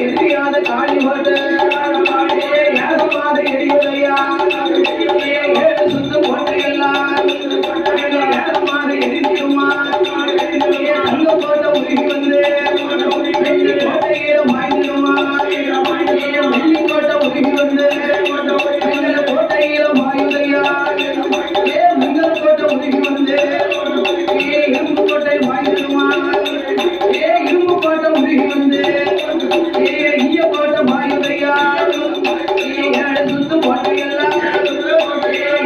எரியாத காளி போட்டு ஏகமாக எரியுதையா ஏழு சுத்து கோட்டையெல்லாம் ஏகமாக எரிஞ்சிடுமா தங்க கோட்டை உருகி வந்து வெள்ளி கோட்டையில மாய்ந்திடுமா வெள்ளி கோட்டை உருகி வந்து வெங்கல கோட்டையில மாயுதையா மங்கள கோட்டை உருகி வந்து இரும்பு கோட்டை மாய்ந்திடுமா இரும்பு கோட்டை உருகி வந்து ஈய கோட்டை மாயுதையா ஏழு சுத்து கோட்டையெல்லாம்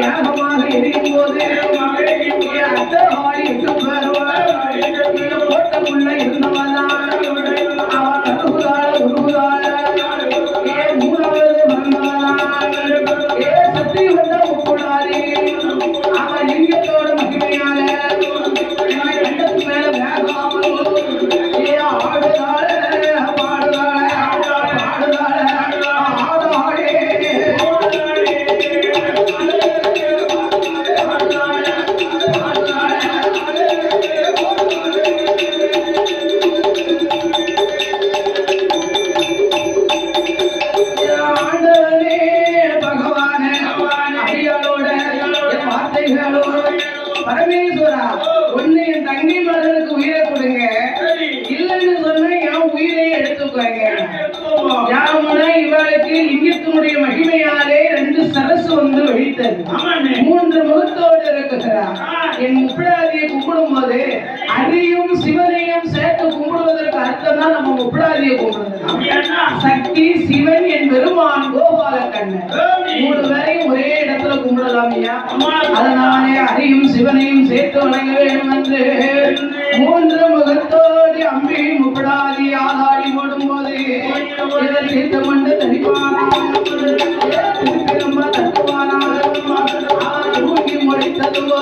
ஏகமாக எரியும் போது அத்தை ஆடி எட்டு பேருவார் கோட்டைக்குள்ள இருந்தவதான் அவன் கருகுதாள உருகுதாள மூணாவது மறந்தவதான் சக்தி வந்த முக்கூடாது அவன் லிங்கத்தோட மகிமையால கண்டத்து மேல வேகாமல் ஆடுதாள பாடுதாள பாடுதாள ஆடாடே பரமேஸ்வரா ஒன்னு என் தங்கை மகனுக்கு உயிரை கொடுங்க இல்லைன்னு சொன்ன என் உயிரை எடுத்துக்கோங்க யாமனா இவளுக்கு லிங்கத்தினுடைய மகிமையாலே 2 சரசு வந்து வெடித்தது 3 முகத்தோடு இருக்குகிறார் என் முப்பிடாதியை கும்பிடும் போது அதையும் சிவனையும் சேர்த்து கும்பிடுவதற்கு அர்த்தம் தான் நம்ம முப்பிடாதியை கும்பிடுறது சக்தி சிவன் என் பெருமான் கோபால கண்ணன் 3 பேரையும் ஒரே இடத்துல கும்பிடலாம் ஐயா அதனாலே அதையும் சிவனையும் சேர்த்து வணங்க வேண்டும் என்று 3 முகத்தோடு அம்பி முப்பிடாதி ஆதாடி ஓடும் போது இதை தீர்த்த மண்டு தனிப்பானா திரும்ப தட்டுவானா தூங்கி முடித்ததுவா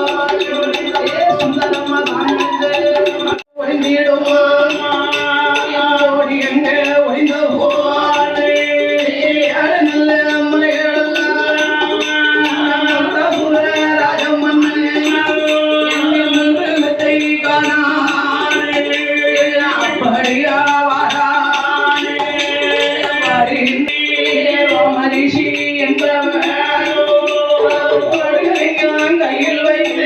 சுந்தரம்மா தாண்டி ஒழிந்திடுமா ஓடி எங்க ஒழிந்த போவானே நல்ல கையில் வைத்து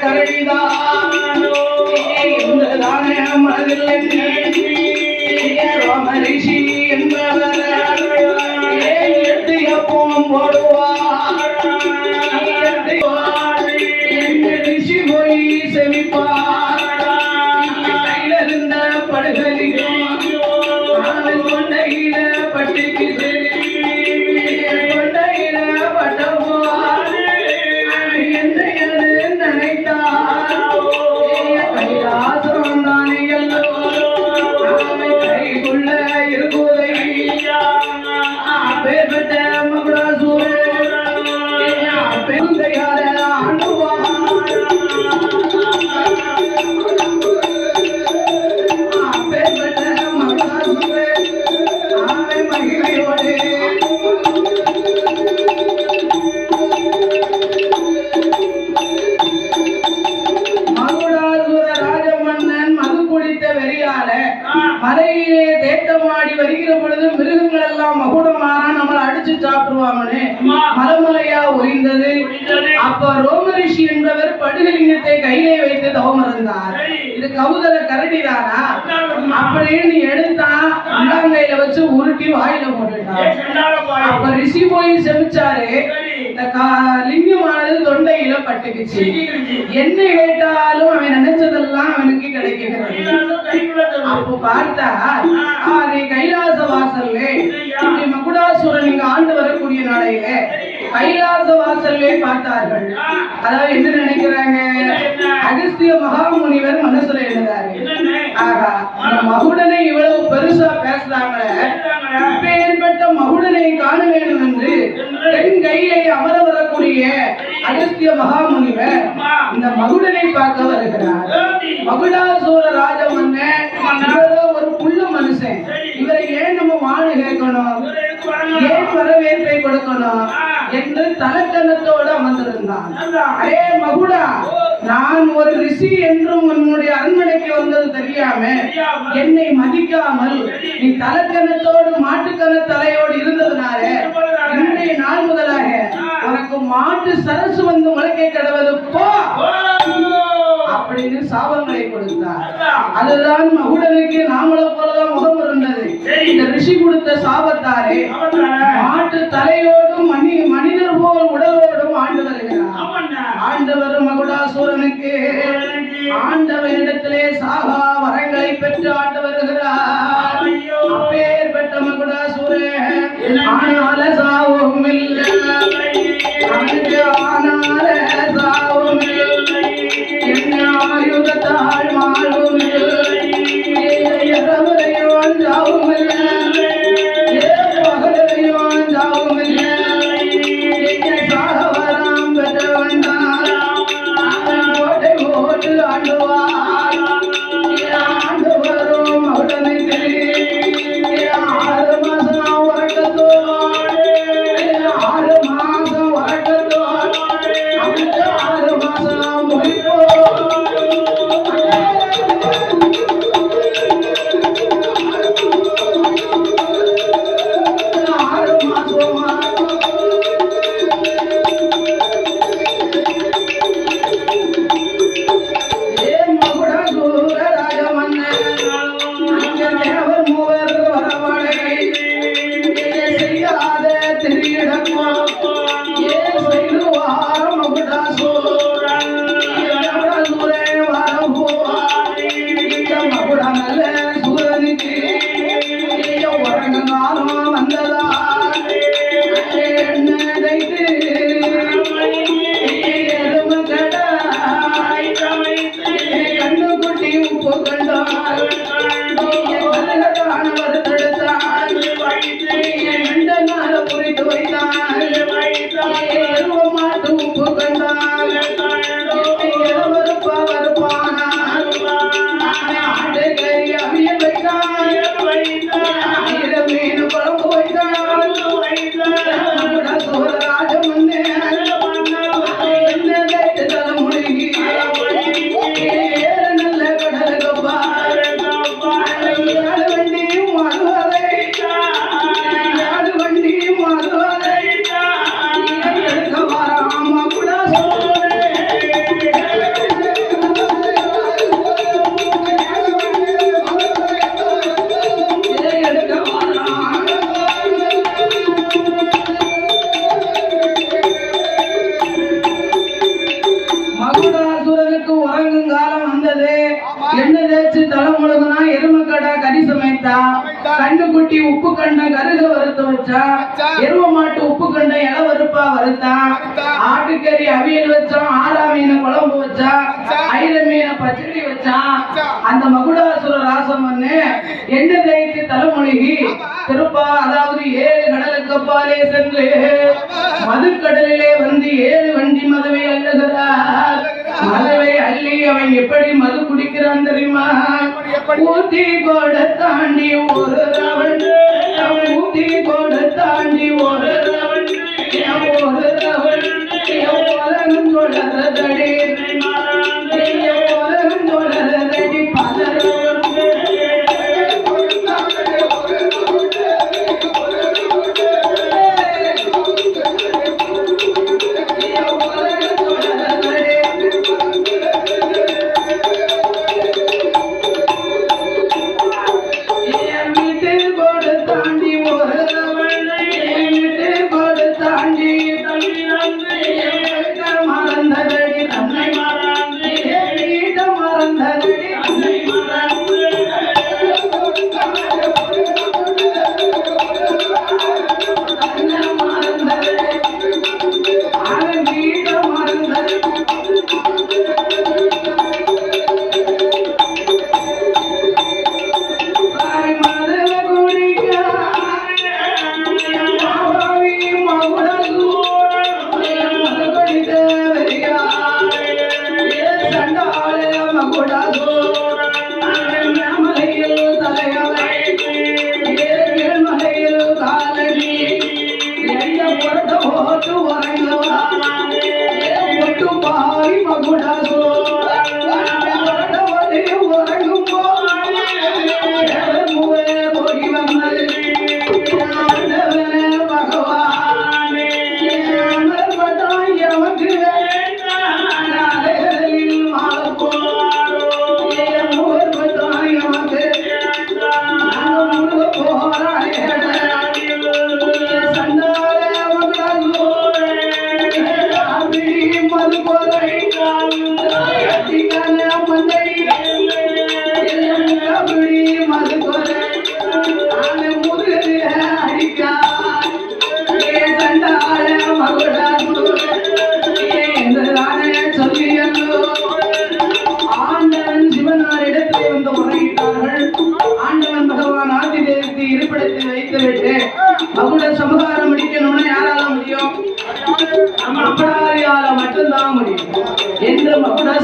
கரடிதான் மனதில் ரிஷி என்பவர் எப்பவும் போடுவார் ரிஷி போய் செவிப்பார் கையில இருந்த படுகலிக்கும் கொண்டையில பட்டுக்குது கொண்டையில பட்டவார் என்ன நினைத்தார் கைலாசம் தானே கைக்குள்ள இருக்குதை பேர்பட்ட மகுடாசூர் பெருந்தையார ஆண்டுவார் பேர்பட்ட மகுடாசூர் மகிமையோடு மலையிலே தேட்டமாடி வருகிற பொழுது மிருகங்கள் எல்லாம் மகுடமானா நம்மளை அடிச்சு சாப்பிடுவாங்கன்னு மலமலையா ஒளிந்தது. அப்ப ரோமரிஷி என்பவர் படுகலிங்கத்தை கையிலே வைத்து தவம் இருந்தார். இது கவுதல கரடிதானா அப்படின்னு எடுத்தா உள்ளங்கையில வச்சு உருட்டி வாயில போட்டுட்டார். அப்ப ரிஷி போய் செமிச்சாரு. இந்த லிங்கமானது தொண்டையில பட்டுக்குச்சு. என்ன கேட்டாலும் அவன் நினைச்சதெல்லாம் அவனுக்கு கிடைக்கிறது. அப்போ பார்த்தா அது கைலாச வாசல்ல மகுடாசுரன் இங்க ஆண்டு வரக்கூடிய நாளையில கைலாச வாசல்லே பார்த்தார்கள். அதாவது என்ன நினைக்கிறாங்க, அகஸ்திய மகாமுனிவர் மனசுல எழுதாரு, ஆகா அந்த மகுடனை இவ்வளவு பெருசா பேசுறாங்களே, இப்பேற்பட்ட மகுடனை காண வேண்டும் என்று என் கையிலே அமர வரக்கூடிய அகஸ்திய மகாமுனிவர் இந்த மகுடனை பார்க்க வருகிறார். மகுடாசுர ராஜமன்னன் ஒரு புள்ள மனுஷன், இவரை ஏன் நம்ம வாழ கேட்கணும், ஏன் வரவேற்பை கொடுக்கணும் என்று தலக்கணத்தோடு அமர்ந்திருந்தான். அரே மகுடா, நான் ஒரு ரிஷி என்றும் உன்னுடைய அரண்மனைக்கு வந்தது தெரியாம என்னை மதிக்காமல் நீ தலக்கணத்தோடு மாட்டுக்கண தலையோடு இருந்ததுனால இன்றைய நாள் முதலாக உனக்கு மாட்டு சரசு வந்து முளைக்க கிடவது போ அப்படின்னு சாபங்களை கொடுத்தார். அதுதான் மகுடனுக்கு நாமளை போலதான் முகம் இருந்தது. இந்த ரிஷி கொடுத்த சாபத்தாரே மாட்டு தலையோடும் மனிதர் போல் உடலோடும் ஆண்டு வருகிறார். ஆண்டவர் மகுடாசூரனுக்கு ஆண்டவனிடத்திலே சாகா வரங்களை பெற்று ஆண்டு வருகிறார். அப்பேற்பட்ட மகுடாசூரன் ஆனால சாவும் இல்லை, ஆனால சாவும் இல்லை, என்ன ஆயுதத்தால் மாறும் இரவரையோன் சாவும் இல்லை, பகலையோன் சாவும் இல்லை, சாக வராம் பெற்றவன் கோட்டை ஓட்டு ஆண்டுவார். ஆண்டு வரும் மகுடனுக்கு 6 மாசம் உறக்கத்தோடு 6 மாசம் உறக்கத்தோடு 6 மாசம் முடிப்போ கண்ணுக்குட்டி உப்பு கண்ட கருக வறுத்து வச்சா, எருவ மாட்டு உப்பு கண்ட இலை வறுப்பா வறுத்தா, ஆட்டுக்கறி அவியல் வச்சா, ஆறா மீன குழம்பு வச்சா, ஐர மீன பச்சடி வச்சா. அந்த மகுடாசுர ராசம் வந்து எண்ணெய் தேய்த்து தலைமொழிகி திருப்பா, அதாவது 7 கடலுக்கு அப்பாலே சென்று மதுக்கடலிலே வந்து 7 வண்டி மதுவை அள்ளுகிறார். மதுவை அள்ளி அவன் எப்படி மது குடிக்கிறான் தெரியுமா? ஊத்தி கோட தாண்டி ஒரு ரவன், ஊத்தி கோட தாண்டி ஒரு ரவன், ஒரு ரவன் உலகம் தொடர்தடி, உலகம் தொடர்தடி பலரும் மலையில் தலையவை ஏழு மலையில் காலடி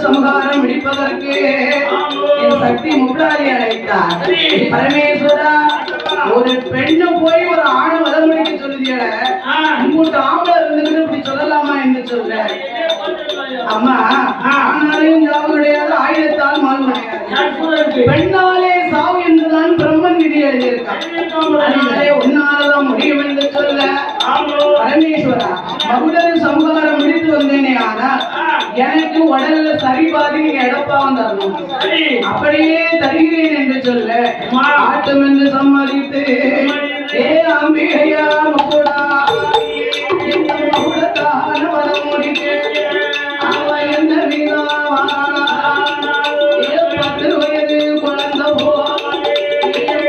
சமகாரம் முடிப்பதற்கு என் சக்தி முப்ராதி அழைத்தார். பரமேஸ்வரா, ஒரு பெண்ணு போய் ஒரு ஆணை வதம் முடிக்க சொல்லுதியல, உங்கள்கிட்ட ஆம்பளை இருந்துட்டு இப்படி சொல்லலாமா என்று சொல்ற அம்மா. ஆனாலையும் சாவு கிடையாது, ஆயுதத்தால் மாறு கிடையாது. பெண்ணாலே சாவு என்றுதான் பிரம்மன் விதி எழுதியிருக்கான். அதனாலே உன்னாலதான் முடியும் என்று சொல்ல பரமேஸ்வரா, மகுடர் சமகாரம் முடித்து வந்தேனே, ஆனால் எனக்கு உடல்ல சரிபாதி நீங்க எடப்பாவும் தரணும். அப்படியே தருகிறேன் என்று சொல்ல ஆட்டம் என்று சம்மதித்து, ஏ அம்பிகையா மகுடா, இந்த மகுடத்தான வரம் முடிக்க அவ என்ன வீணாவா, 10 வயது குழந்தை போ,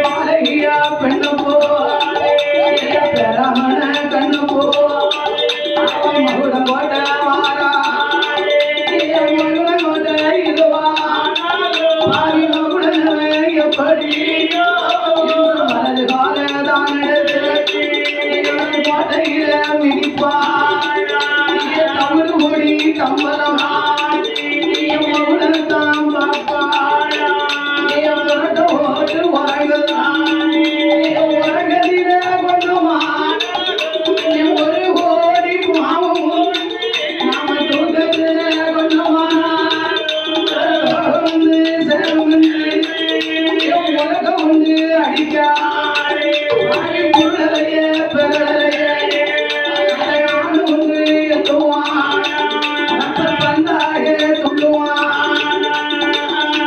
பாலகியா பெண்ணு போ, பெறாமன கண்ணு போ, மகுடம் போட்ட வாரா, மகுடம் போட்ட இதுவா, பாவி மகுடனவே எப்படி வலது காலதான் எடுத்து கோட்டையில மிதிப்பா, தமிழ் மொழி தம்பலம் மகுடத்தான் பாப்பா, ஓட்டு உறங்கதில கொண்டுமா ஒரு கோடி பாவமும் நாம தூக்கத்துல கொண்டுமா வந்து சேரும் உலகம் வந்து அடிக்கா புள்ளலைய பெறலைய வந்து எத்துவான் பந்தாக துள்ளுவான்.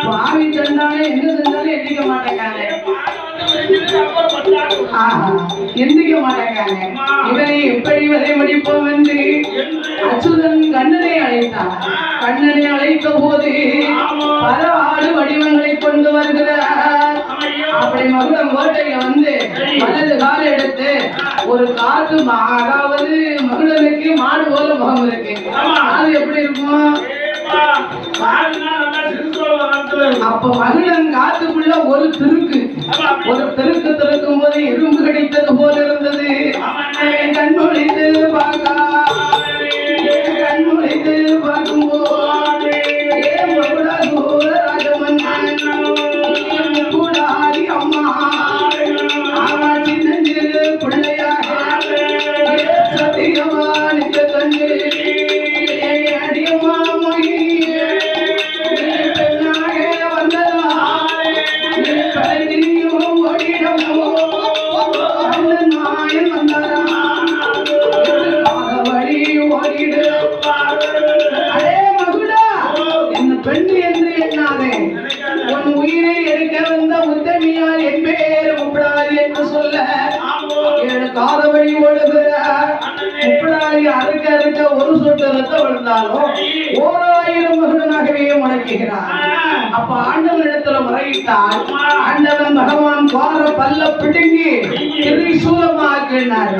பாவி சொன்னாலே என்ன செஞ்சாலும் எந்திக்க மாட்டேங்காங்க, எந்திக்க மாட்டேங்காங்க. இவனை எப்படி வதை முடிப்போம் என்று அச்சுதன் கண்ணனை அழைத்தான். கண்ணனை அழைத்த போது பல ஆடு வடிவங்களை கொண்டு வருகிறார். அப்படி மகுடம் கோட்டையில வந்து வலது கால எடுத்து ஒரு காத்து, அதாவது மகுடனுக்கு மாடு போல முகம் இருக்கு, அது எப்படி இருக்கும்? அப்ப மகிழன் காத்துக்குள்ள ஒரு திருக்கு திருக்கும் போது எறும்பு கடித்தது போல இருந்தது. கண்மொழித்து கண்மொழித்து பார்க்கும்போது ராஜமன் கூடாதி அம்மா சின்னஞ்சிறு பிள்ளையாக சத்தியமா நிற்க கண்டு அடியம்மா மொழி பெண் என்று எண்ணாதே, உன் உயிரை எடுக்க வந்த உத்தமியால் என் பேர் முப்படாது என்று சொல்ல 7 காதவழி ஓடுகிறார். முப்படாதி அறுக்க அறுக்க ஒரு சொட்டு ரத்தம் விழுந்தாலும் 1000 மகுடனாகவே முடக்குகிறார். அப்ப ஆண்டவனிடத்துல முறையிட்டால் ஆண்டவன் பகவான் குவார பல்ல பிடுங்கி திரிசூலமாக்கினார்.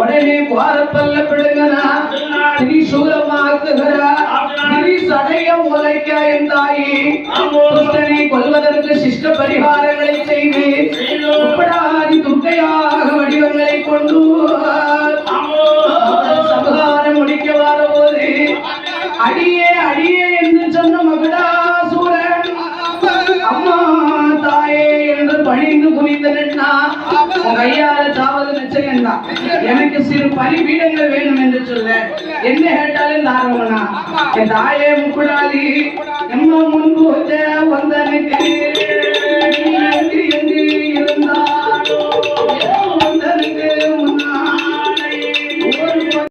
உடனே குவார பல்ல பிடுங்கனா திரிசூலமாக்குகிறார். திரிசடைய உலைக்க என் தாயி துஷ்டனை கொல்வதற்கு சிஷ்ட பரிகாரங்களை செய்து முப்படாதி துர்க்கையாக வடிவங்களை கொண்டு சமகாரம் முடிக்க வர போது அடியே அடியே என்று சொன்ன மகுடாசூரன் அம்மா தாயே என்று பணிந்து குனிந்து நின்னா, கையால சாவது நிச்சயம் தான், எனக்கு சிறு பலிபீடங்கள் வேணும் என்று சொல்ல என்ன கேட்டாலும் தாரவனா. என் தாயே முக்குடாதி எம்மா முன்பு வந்தனுக்கு